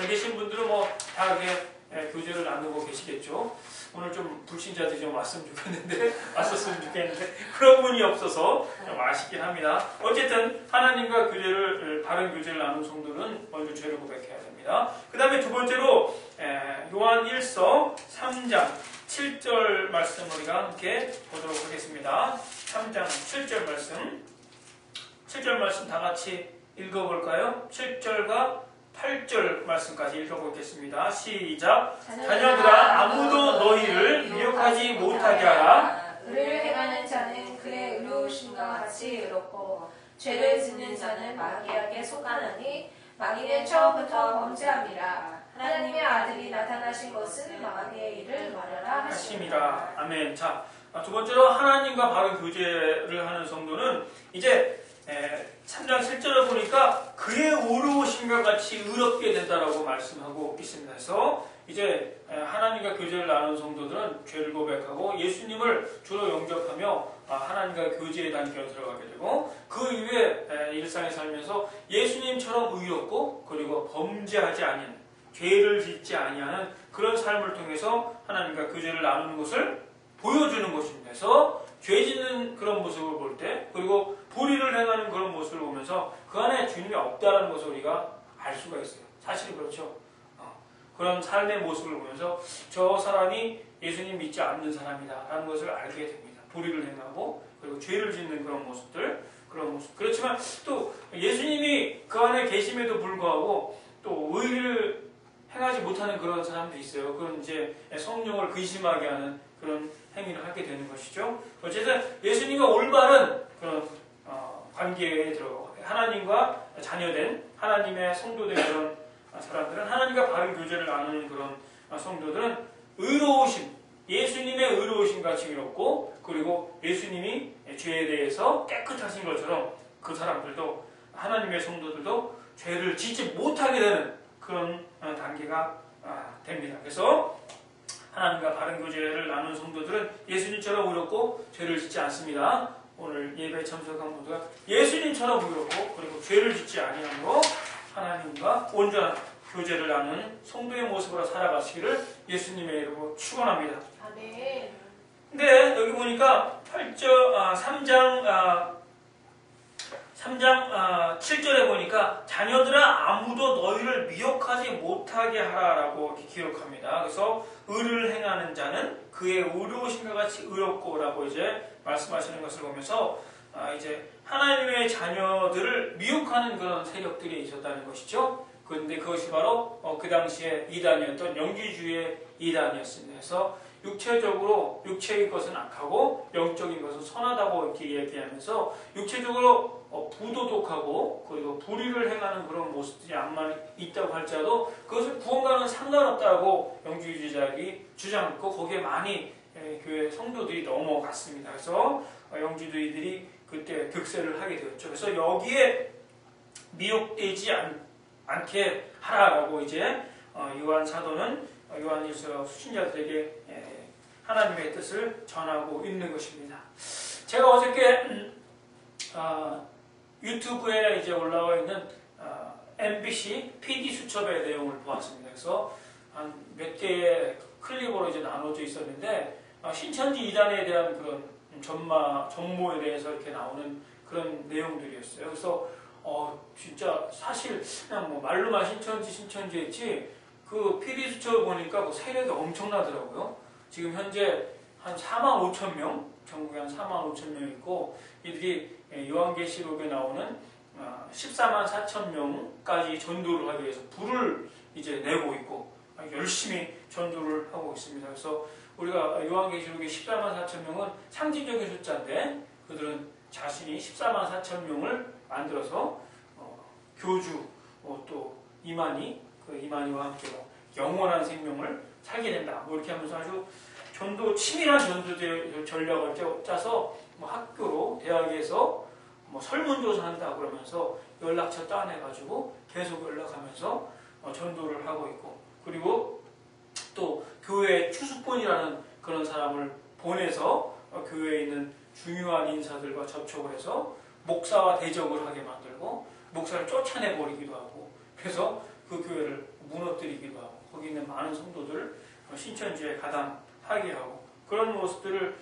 계신 분들은 뭐 다 이렇게 교제를 나누고 계시겠죠. 오늘 좀 불신자들이 좀 왔으면 좋겠는데 왔었으면 좋겠는데 그런 분이 없어서 좀 아쉽긴 합니다. 어쨌든 하나님과 교제를 바른 교제를 나눈 성도는 먼저 죄를 고백해야 됩니다. 그 다음에 두 번째로 요한 1서 3장 7절 말씀 우리가 함께 보도록 하겠습니다. 3장 7절 말씀 7절 말씀 다 같이 읽어볼까요? 7절과 8절 말씀까지 읽어보겠습니다. 시작! 자녀들아 아무도 너희를 미혹하지 못하게 하라. 의를 행하는 자는 그의 의로우심과 같이 의롭고 죄를 짓는 자는 마귀에게 속하나니 마귀는 처음부터 범죄함이라. 하나님의 아들이 나타나신 것은 마귀의 일을 말하라 하심이라. 아멘. 자, 두 번째로 하나님과 바른 교제를 하는 성도는 이제 3장 7절을 보니까 그의 의로우심과 같이 의롭게 된다라고 말씀하고 있습니다. 그래서 이제 하나님과 교제를 나누는 성도들은 죄를 고백하고 예수님을 주로 영접하며 하나님과 교제의 단계로 들어가게 되고 그 이후에 일상에 살면서 예수님처럼 의롭고 그리고 범죄하지 아니하는 죄를 짓지 아니하는 그런 삶을 통해서 하나님과 교제를 나누는 것을 보여주는 것입니다. 그래서 죄 짓는 그런 모습을 볼 때 그리고 불의를 행하는 그런 모습을 보면서 그 안에 주님이 없다는 것을 우리가 알 수가 있어요. 사실은 그렇죠. 그런 삶의 모습을 보면서 저 사람이 예수님 믿지 않는 사람이다 라는 것을 알게 됩니다. 불의를 행하고 그리고 죄를 짓는 그런 모습들 그런 모습. 그렇지만 또 예수님이 그 안에 계심에도 불구하고 또 의를 행하지 못하는 그런 사람도 있어요. 그건 이제 성령을 근심하게 하는 그런 행위를 하게 되는 것이죠. 어쨌든 예수님과 올바른 그런 관계에 들어가고 하나님과 자녀된 하나님의 성도된 그런 사람들은 하나님과 바른 교제를 나누는 그런 성도들은 의로우심, 예수님의 의로우심 같이 의롭고 그리고 예수님이 죄에 대해서 깨끗하신 것처럼 그 사람들도 하나님의 성도들도 죄를 짓지 못하게 되는 그런 단계가 됩니다. 그래서 하나님과 바른 교제를 나누는 성도들은 예수님처럼 의롭고 죄를 짓지 않습니다. 오늘 예배에 참석한 모두가 예수님처럼 의롭고 그리고 죄를 짓지 아니하므로 하나님과 온전한 교제를 나누는 성도의 모습으로 살아가시기를 예수님의 이름으로 축원합니다. 아멘. 근데 여기 보니까 3장 7절에 보니까 자녀들아 아무도 너희를 미혹하지 못하게 하라라고 이렇게 기록합니다. 그래서 의를 행하는 자는 그의 의로우심과 같이 의롭고라고 이제 말씀하시는 것을 보면서 이제 하나님의 자녀들을 미혹하는 그런 세력들이 있었다는 것이죠. 그런데 그것이 바로 그 당시에 이단이었던 영지주의 이단이었습니다. 그래서 육체적으로 육체의 것은 악하고 영적인 것은 선하다고 이렇게 얘기하면서 육체적으로 부도덕하고 그리고 불의를 행하는 그런 모습들이 암만 있다고 할지라도 그것을 구원과는 상관없다고 영지주의자들이 주장했고 거기에 많이 교회 성도들이 넘어갔습니다. 그래서 영지주의들이 그때 득세를 하게 되었죠. 그래서 여기에 미혹되지 않게 하라라고 이제 요한 사도는 요한 일서 수신자들에게 하나님의 뜻을 전하고 있는 것입니다. 제가 어저께 유튜브에 이제 올라와 있는 MBC PD 수첩의 내용을 보았습니다. 그래서 한 몇 개의 클립으로 이제 나눠져 있었는데 신천지 이단에 대한 그런 전모에 대해서 이렇게 나오는 그런 내용들이었어요. 그래서 진짜 사실 그냥 뭐 말로만 신천지 했지 그 PD 수첩을 보니까 그 세력이 엄청나더라고요. 지금 현재 한 4만 5천 명, 전국에 한 4만 5천 명 있고 이들이 요한계시록에 나오는 14만 4천 명까지 전도를 하기 위해서 불을 이제 내고 있고 열심히 전도를 하고 있습니다. 그래서 우리가 요한계시록의 14만 4천 명은 상징적인 숫자인데 그들은 자신이 14만 4천 명을 만들어서 교주 또 이만희와 함께 영원한 생명을 살게 된다. 뭐 이렇게 하면서 아주 치밀한 전도 전략을 짜서 뭐 학교로 대학에서 뭐 설문조사한다 그러면서 연락처 따내가지고 계속 연락하면서 전도를 하고 있고 그리고 또 교회 추수꾼이라는 그런 사람을 보내서 교회에 있는 중요한 인사들과 접촉을 해서 목사와 대적을 하게 만들고 목사를 쫓아내버리기도 하고 그래서 그 그 교회를 무너뜨리기도 하고 거기 있는 많은 성도들을 신천지에 가담하게 하고 그런 모습들을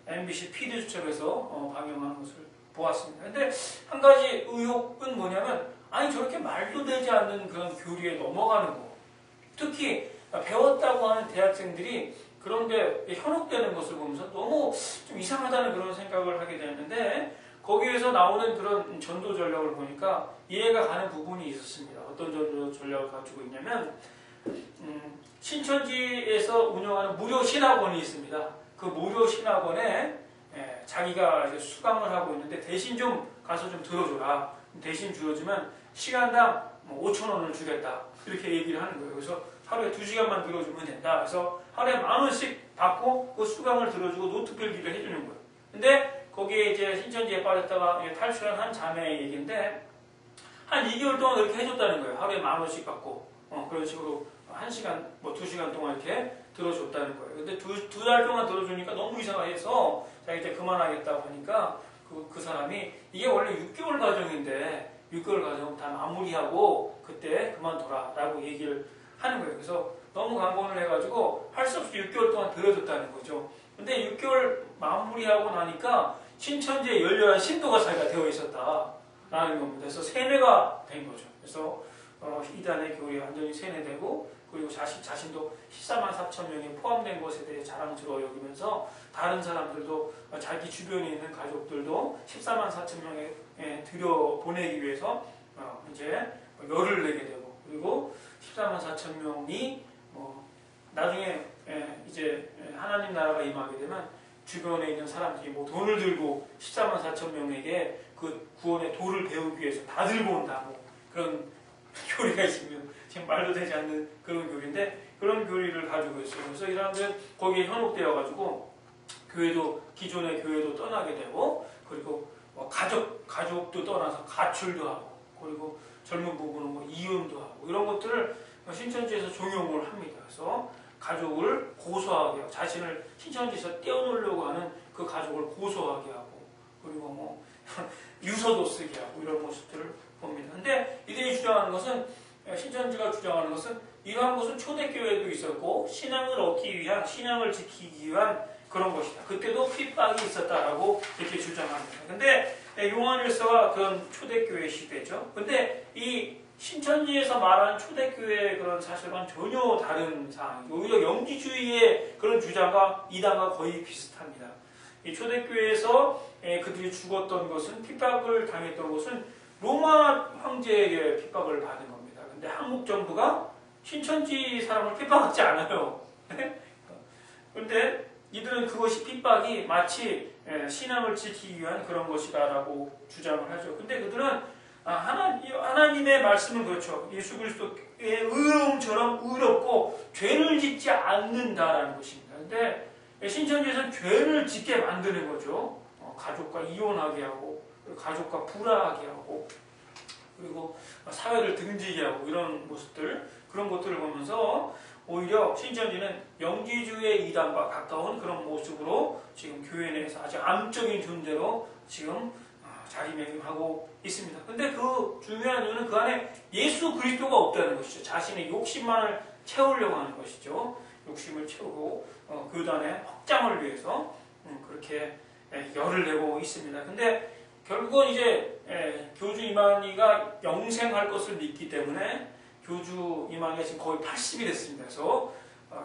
MBC PD수첩에서 방영하는 것을 보았습니다. 근데 한 가지 의혹은 뭐냐면 아니 저렇게 말도 되지 않는 그런 교리에 넘어가는 거. 특히 배웠다고 하는 대학생들이 그런데 현혹되는 것을 보면서 너무 좀 이상하다는 그런 생각을 하게 되는데 거기에서 나오는 그런 전도 전략을 보니까 이해가 가는 부분이 있었습니다. 어떤 전도 전략을 가지고 있냐면 신천지에서 운영하는 무료 신학원이 있습니다. 그 무료 신학원에 자기가 이제 수강을 하고 있는데 대신 좀 가서 좀 들어줘라. 대신 들어주면 시간당 5,000원을 주겠다. 이렇게 얘기를 하는 거예요. 그래서 하루에 2시간만 들어주면 된다. 그래서 하루에 10,000원씩 받고 그 수강을 들어주고 노트 필기를 해주는 거예요. 근데 거기에 이제 신천지에 빠졌다가 탈출한 한 자매의 얘기인데 한 2개월 동안 그렇게 해줬다는 거예요. 하루에 10,000원씩 받고 그런 식으로 1시간, 2시간 동안 이렇게 들어줬다는 거예요. 근데 두 달 동안 들어주니까 너무 이상해서 자기 이제 그만하겠다고 하니까 그 사람이 이게 원래 6개월 과정인데 6개월 과정 다 마무리하고 그때 그만둬라 라고 얘기를 하는 거예요. 그래서 너무 강권을 해가지고 할 수 없이 6개월 동안 들어줬다는 거죠. 근데 6개월 마무리하고 나니까 신천지에 열렬한 신도가 자기가 되어 있었다라는 겁니다. 그래서 세뇌가 된 거죠. 그래서 이단의 교리에 완전히 세뇌되고 그리고 자신도 144,000명이 포함된 것에 대해 자랑스러워 여기면서 다른 사람들도 자기 주변에 있는 가족들도 144,000명에 들여보내기 위해서 이제 열을 내게 되고 그리고 144,000명이 나중에 이제 하나님 나라가 임하게 되면 주변에 있는 사람들이 돈을 들고 144,000명에게 그 구원의 도를 배우기 위해서 다 들고 온다 그런 교리가 있으면 지금 말도 되지 않는 그런 교리인데 그런 교리를 가지고 있어요. 그래서 이 사람들은 거기에 현혹되어가지고 기존의 교회도 떠나게 되고 그리고 가족도 떠나서 가출도 하고 그리고 젊은 부부는 이혼도 하고 이런 것들을 신천지에서 종용을 합니다. 그래서 가족을 고소하게 하고 자신을 신천지에서 떼어놓으려고 하는 그 가족을 고소하게 하고 그리고 유서도 쓰게 하고 이런 모습들을 봅니다. 근데 이들이 주장하는 것은 신천지가 주장하는 것은 이러한 것은 초대교회도 있었고 신앙을 얻기 위한 신앙을 지키기 위한 그런 것이다. 그때도 핍박이 있었다라고 이렇게 주장합니다. 근데 요한일서가 그런 초대교회 시대죠. 근데 이 신천지에서 말하는 초대교회의 그런 사실과는 전혀 다른 상황이죠. 오히려 영지주의의 그런 주장과 이단과 거의 비슷합니다. 이 초대교회에서 그들이 죽었던 것은 핍박을 당했던 것은 로마 황제에게 핍박을 받은 겁니다. 근데 한국 정부가 신천지 사람을 핍박하지 않아요. 그런데 이들은 그것이 핍박이 마치 신앙을 지키기 위한 그런 것이다라고 주장을 하죠. 근데 그들은 하나님의 말씀은 그렇죠. 예수 그리스도의 의로움처럼 의롭고 죄를 짓지 않는다라는 것입니다. 근데 신천지에서는 죄를 짓게 만드는 거죠. 가족과 이혼하게 하고 가족과 불화하게 하고 그리고 사회를 등지게 하고 이런 모습들 그런 것들을 보면서 오히려 신천지는 영지주의 이단과 가까운 그런 모습으로 지금 교회 내에서 아주 암적인 존재로 지금 자리매김하고 있습니다. 근데 그 중요한 이유는 그 안에 예수 그리스도가 없다는 것이죠. 자신의 욕심만을 채우려고 하는 것이죠. 욕심을 채우고 교단의 확장을 위해서 그렇게 열을 내고 있습니다. 근데 결국은 이제 교주 이만희가 영생할 것을 믿기 때문에 교주 이만희가 지금 거의 80이 됐습니다. 그래서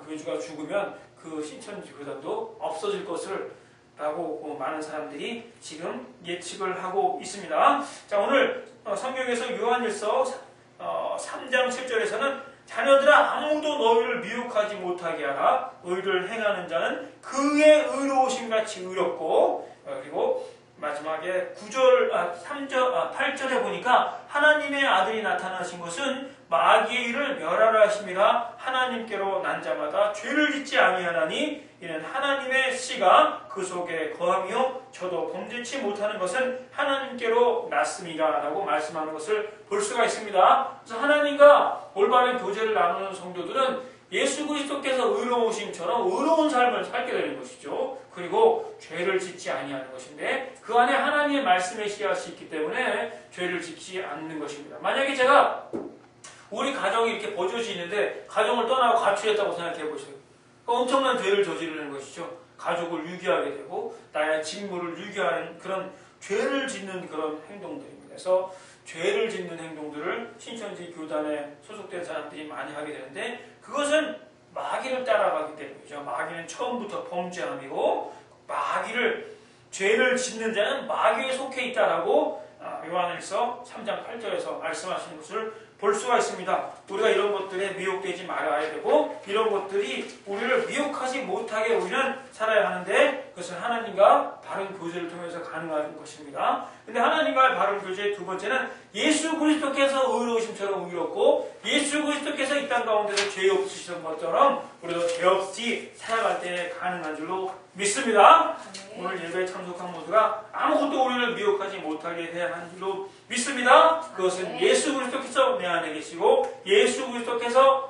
교주가 죽으면 그 신천지 교단도 없어질 것을 라고 많은 사람들이 지금 예측을 하고 있습니다. 자, 오늘 성경에서 요한일서 3장 7절에서는 자녀들아 아무도 너희를 미혹하지 못하게 하라. 의를 행하는 자는 그의 의로우심 같이 의롭고 그리고 마지막에 8절에 보니까 하나님의 아들이 나타나신 것은 마귀의 일을 멸하라 하심이라. 하나님께로 난 자마다 죄를 짓지 아니하나니 이는 하나님의 씨가 그 속에 거하며 저도 범죄치 못하는 것은 하나님께로 났음이라 라고 말씀하는 것을 볼 수가 있습니다. 그래서 하나님과 올바른 교제를 나누는 성도들은 예수 그리스도께서 의로우심처럼 의로운 삶을 살게 되는 것이죠. 그리고 죄를 짓지 아니하는 것인데 그 안에 하나님의 말씀의 씨앗이 있기 때문에 죄를 짓지 않는 것입니다. 만약에 제가 우리 가정이 이렇게 버젓이 있는데 가정을 떠나고 가출했다고 생각해 보세요. 엄청난 죄를 저지르는 것이죠. 가족을 유기하게 되고 나의 직무를 유기하는 그런 죄를 짓는 그런 행동들입니다. 그래서 죄를 짓는 행동들을 신천지 교단에 소속된 사람들이 많이 하게 되는데 그것은 마귀를 따라가기 때문이죠. 마귀는 처음부터 범죄함이고 마귀를 죄를 짓는 자는 마귀에 속해 있다라고 요한일서 3장 8절에서 말씀하시는 것을 볼 수가 있습니다. 우리가 이런 것들에 미혹되지 말아야 되고 이런 것들이 우리를 미혹하지 못하게 우리는 살아야 하는데 그것은 하나님과 바른 교제를 통해서 가능한 것입니다. 근데 하나님과의 바른 교제의 두 번째는 예수 그리스도께서 의로우심처럼 의롭고 예수 그리스도께서 이 땅 가운데서 죄 없으신 것처럼 우리도 죄 없이 살아갈 때 가능한 줄로 믿습니다. 오늘 예배에 참석한 모두가 아무것도 우리를 미혹하지 못하게 해야 하는 줄로 믿습니다. 그것은 예수 그리스도께서 내 안에 계시고 예수 그리스도께서